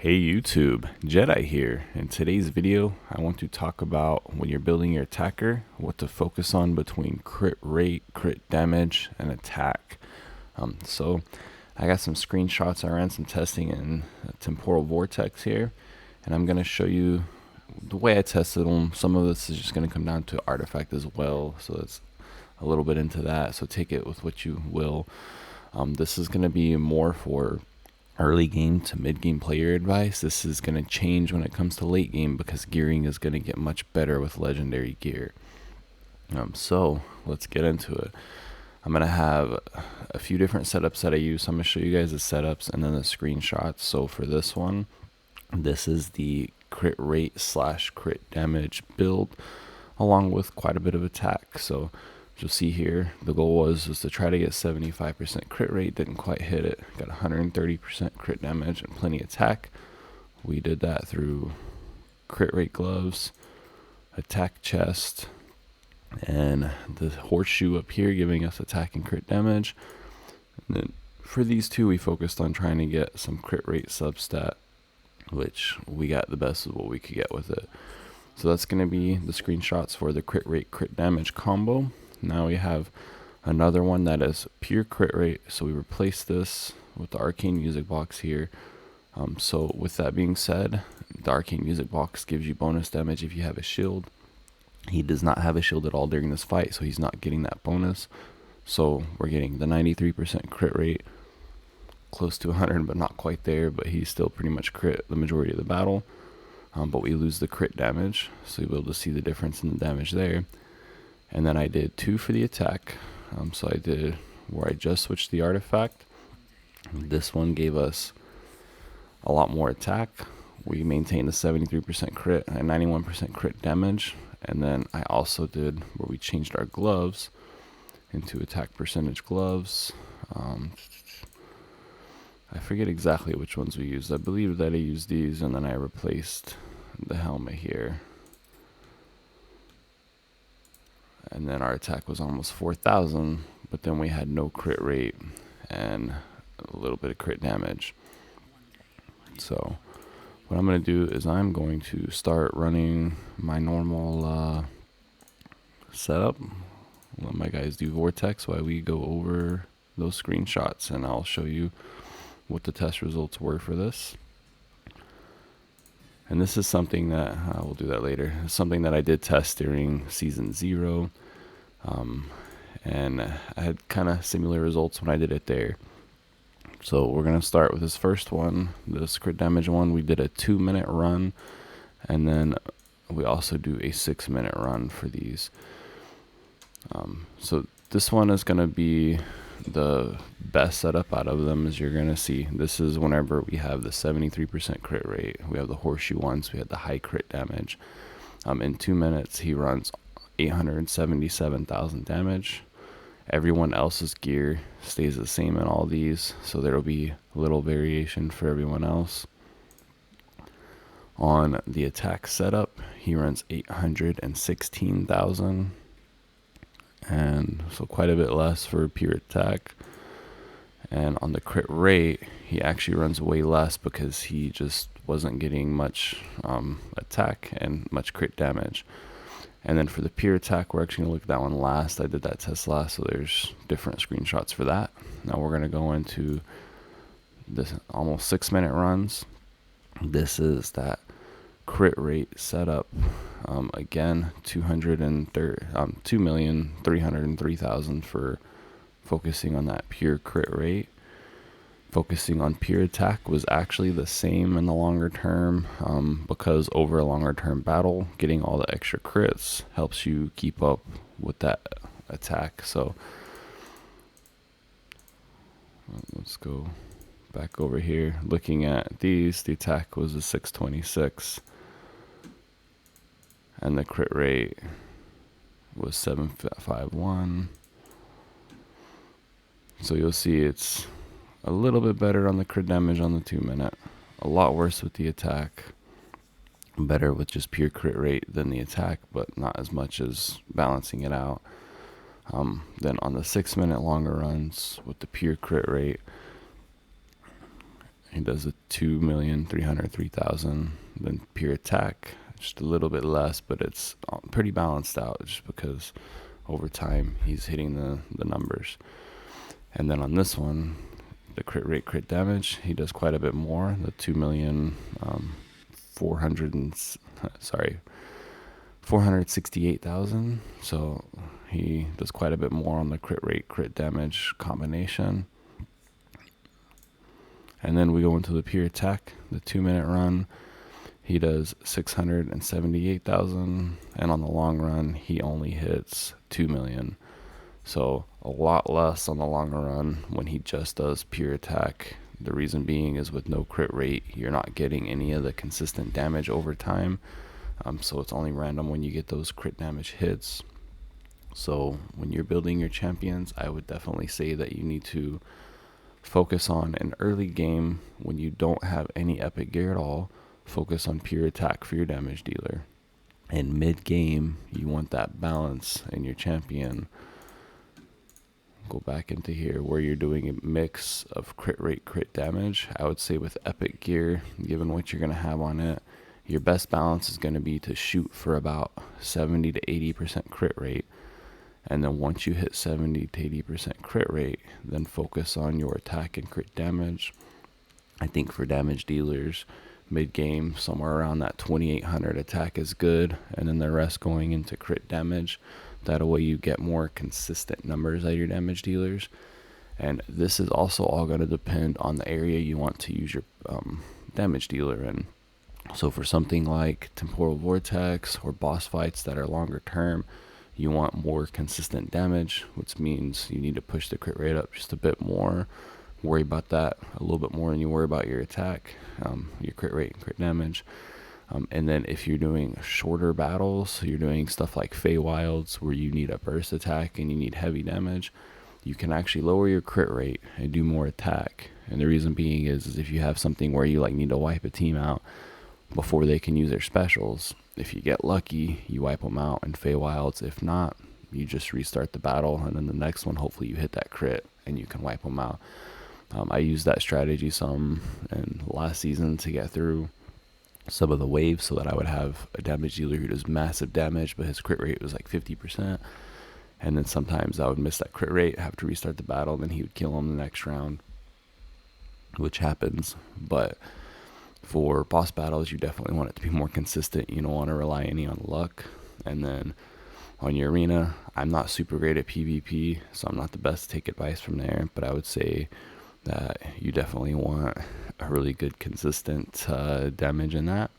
Hey YouTube, Jedi here. In today's video, I want to talk about when you're building your attacker, what to focus on between crit rate, crit damage, and attack. So I got some screenshots. I ran some testing in Temporal Vortex here, and I'm going to show you the way I tested them. Some of this is just going to come down to artifact as well, so it's a little bit into that, so take it with what you will. This is going to be more for early game to mid game player advice. This is going to change when it comes to late game because gearing is going to get much better with legendary gear. So let's get into it. I'm going to have a few different setups that I use. I'm going to show you guys the setups and then the screenshots. So for this one, this is the crit rate / crit damage build along with quite a bit of attack. So you'll see here, the goal was to try to get 75% crit rate. Didn't quite hit it. Got 130% crit damage and plenty attack. We did that through crit rate gloves, attack chest, and the horseshoe up here giving us attack and crit damage. And then for these two, we focused on trying to get some crit rate substat, which we got the best of what we could get with it. So that's going to be the screenshots for the crit rate, crit damage combo. Now we have another one that is pure crit rate, so we replace this with the arcane music box here. So with that being said, the arcane music box gives you bonus damage if you have a shield. He does not have a shield at all during this fight, so he's not getting that bonus. So we're getting the 93% crit rate, close to 100 but not quite there, but he's still pretty much crit the majority of the battle. But we lose the crit damage, so you'll be able to see the difference in the damage there. And then I did 2 for the attack. So I did where I just switched the artifact. This one gave us a lot more attack. We maintained a 73% crit and 91% crit damage. And then I also did where we changed our gloves into attack percentage gloves. I forget exactly which ones we used. I believe that I used these and then I replaced the helmet here. And then our attack was almost 4,000, but then we had no crit rate and a little bit of crit damage. So what I'm going to do is I'm going to start running my normal setup. Let my guys do Vortex while we go over those screenshots, and I'll show you what the test results were for this. And this is something that we'll do that later. It's something that I did test during season 0. And I had kind of similar results when I did it there. So we're going to start with this first one, this crit damage one. We did a 2-minute run, and then we also do a 6-minute run for these. So this one is going to be the best setup out of them, as you're going to see. This is whenever we have the 73% crit rate. We have the horseshoe ones. We had the high crit damage. In 2 minutes, he runs 877,000 damage. Everyone else's gear stays the same in all these, so there will be a little variation for everyone else. On the attack setup, he runs 816,000, and so quite a bit less for pure attack. And on the crit rate, he actually runs way less because he just wasn't getting much attack and much crit damage. And then for the pure attack, we're actually going to look at that one last. I did that test last, so there's different screenshots for that. Now we're going to go into this almost 6-minute runs. This is that crit rate setup. Again, 2,303,000 for focusing on that pure crit rate. Focusing on pure attack was actually the same in the longer term, because over a longer term battle, getting all the extra crits helps you keep up with that attack. So let's go back over here. Looking at these, the attack was a 626 and the crit rate was 751. So you'll see it's a little bit better on the crit damage on the 2-minute, a lot worse with the attack, better with just pure crit rate than the attack, but not as much as balancing it out. Then on the 6-minute longer runs with the pure crit rate, he does a 2,303,000. Then pure attack, just a little bit less, but it's pretty balanced out just because over time he's hitting the numbers. And then on this one, the crit rate, crit damage, he does quite a bit more. The 468,000. So he does quite a bit more on the crit rate, crit damage combination. And then we go into the pure attack, the 2-minute run. He does 678,000, and on the long run, he only hits 2 million. So a lot less on the longer run when he just does pure attack. The reason being is with no crit rate, you're not getting any of the consistent damage over time. So it's only random when you get those crit damage hits. So when you're building your champions, I would definitely say that you need to focus on an early game when you don't have any epic gear at all. Focus on pure attack for your damage dealer. And mid game, you want that balance in your champion. Go back into here where you're doing a mix of crit rate, crit damage. I would say with epic gear, given what you're going to have on it, your best balance is going to be to shoot for about 70 to 80% crit rate. And then once you hit 70 to 80% crit rate, then focus on your attack and crit damage. I think for damage dealers, mid-game, somewhere around that 2,800 attack is good. And then the rest going into crit damage. That way you get more consistent numbers out of your damage dealers. And this is also all going to depend on the area you want to use your damage dealer in. So for something like Temporal Vortex or boss fights that are longer term, you want more consistent damage, which means you need to push the crit rate up just a bit more. Worry about that a little bit more than you worry about your attack, your crit rate and crit damage. And then if you're doing shorter battles, so you're doing stuff like Feywilds where you need a burst attack and you need heavy damage, you can actually lower your crit rate and do more attack. And the reason being is if you have something where you like need to wipe a team out before they can use their specials, if you get lucky, you wipe them out in Feywilds. If not, you just restart the battle, and then the next one, hopefully you hit that crit and you can wipe them out. I used that strategy some in last season to get through some of the waves so that I would have a damage dealer who does massive damage, but his crit rate was like 50%. And then sometimes I would miss that crit rate, have to restart the battle, then he would kill him the next round, which happens. But for boss battles, you definitely want it to be more consistent. You don't want to rely any on luck. And then on your arena, I'm not super great at PvP, so I'm not the best to take advice from there, but I would say that you definitely want a really good consistent damage in that.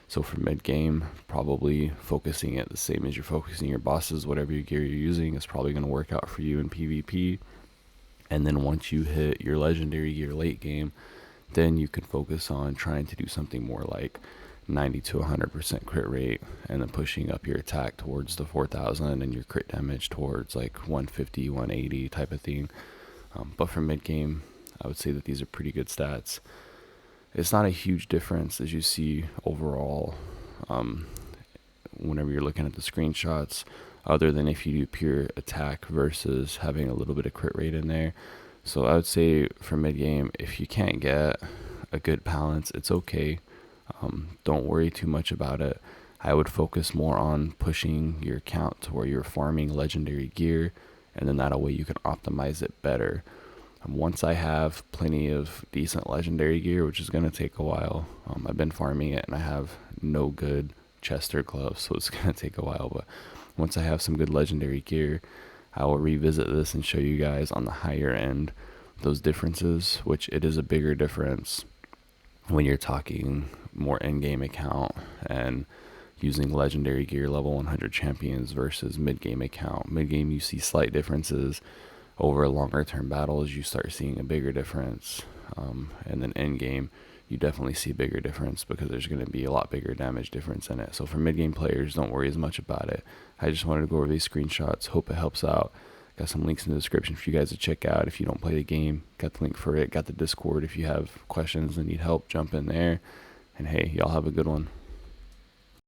So for mid game, probably focusing it the same as you're focusing your bosses. Whatever your gear you're using is probably going to work out for you in PvP. And then once you hit your legendary gear late game, then you can focus on trying to do something more like 90 to 100% crit rate, and then pushing up your attack towards the 4,000 and your crit damage towards like 150, 180 type of thing. But for mid game, I would say that these are pretty good stats. It's not a huge difference as you see overall whenever you're looking at the screenshots, other than if you do pure attack versus having a little bit of crit rate in there. So I would say for mid game, if you can't get a good balance, it's okay. Don't worry too much about it. I would focus more on pushing your account to where you're farming legendary gear, and then that way you can optimize it better. Once I have plenty of decent legendary gear, which is going to take a while, I've been farming it and I have no good chest or gloves, so it's going to take a while. But once I have some good legendary gear, I will revisit this and show you guys on the higher end those differences, which it is a bigger difference when you're talking more end-game account and using legendary gear level 100 champions versus mid-game account. Mid-game you see slight differences. Over longer term battles you start seeing a bigger difference, and then end game you definitely see a bigger difference because there's going to be a lot bigger damage difference in it. So for mid-game players, don't worry as much about it. I just wanted to go over these screenshots, hope it helps out. Got some links in the description for you guys to check out if you don't play the game. Got the link for it, got the Discord. If you have questions and need help, jump in there. And hey, y'all have a good one.